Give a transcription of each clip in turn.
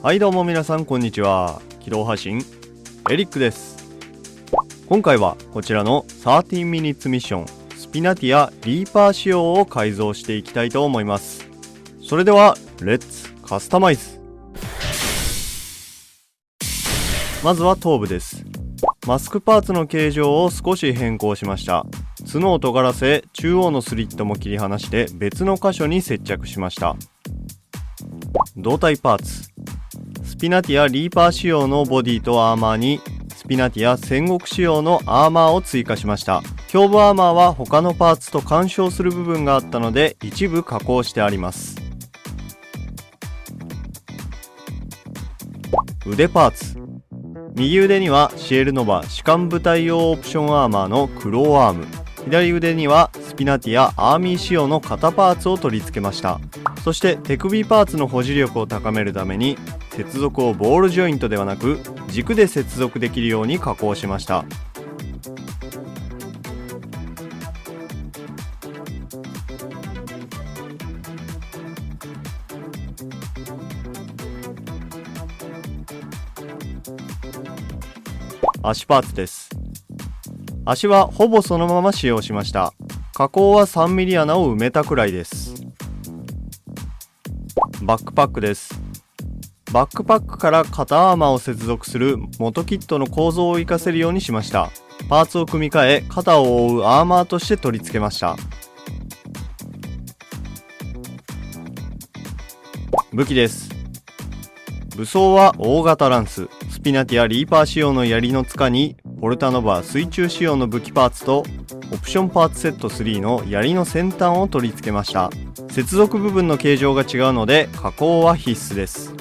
はいどうも皆さんこんにちは。軌道発信エリックです。今回はこちらの13 minutes ミッションスピナティアリーパー仕様を改造していきたいと思います。それではレッツカスタマイズ。まずは頭部です。マスクパーツの形状を少し変更しました。角を尖らせ中央のスリットも切り離して別の箇所に接着しました。胴体パーツ、スピナティアリーパー仕様のボディとアーマーにスピナティア戦国仕様のアーマーを追加しました。胸部アーマーは他のパーツと干渉する部分があったので一部加工してあります。腕パーツ、右腕にはシエルノバ士官部隊用オプションアーマーのクローアーム、左腕にはスピナティアアーミー仕様の肩パーツを取り付けました。そして手首パーツの保持力を高めるために接続をボールジョイントではなく軸で接続できるように加工しました。足パーツです。足はほぼそのまま使用しました。加工は 3mm 穴を埋めたくらいです。バックパックです。バックパックから肩アーマーを接続する元キットの構造を活かせるようにしました。パーツを組み替え肩を覆うアーマーとして取り付けました。武器です。武装は大型ランス、スピナティアリーパー仕様の槍の柄にポルタノバ水中仕様の武器パーツとオプションパーツセット3の槍の先端を取り付けました。接続部分の形状が違うので加工は必須です。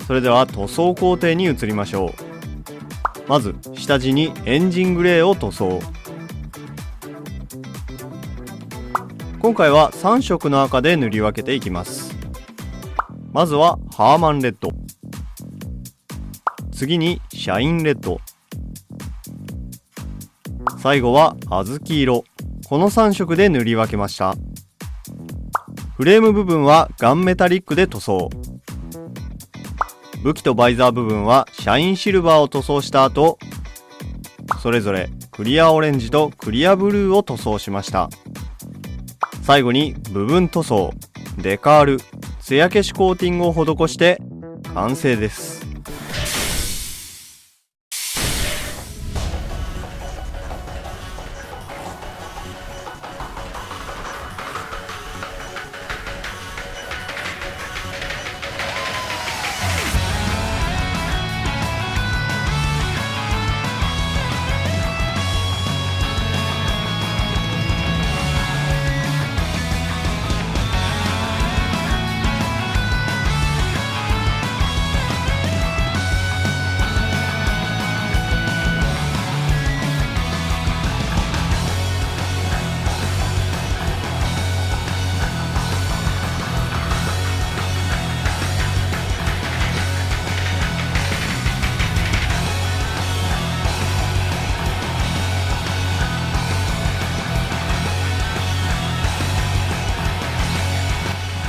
それでは塗装工程に移りましょう。まず下地にエンジングレーを塗装。今回は3色の赤で塗り分けていきます。まずはハーマンレッド、次にシャインレッド、最後は小豆色。この3色で塗り分けました。フレーム部分はガンメタリックで塗装。武器とバイザー部分はシャインシルバーを塗装した後、それぞれクリアオレンジとクリアブルーを塗装しました。最後に部分塗装、デカール、艶消しコーティングを施して完成です。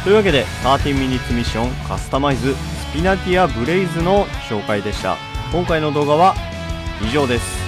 というわけで13 minutes ミッションカスタマイズスピナティアブレイズの紹介でした。今回の動画は以上です。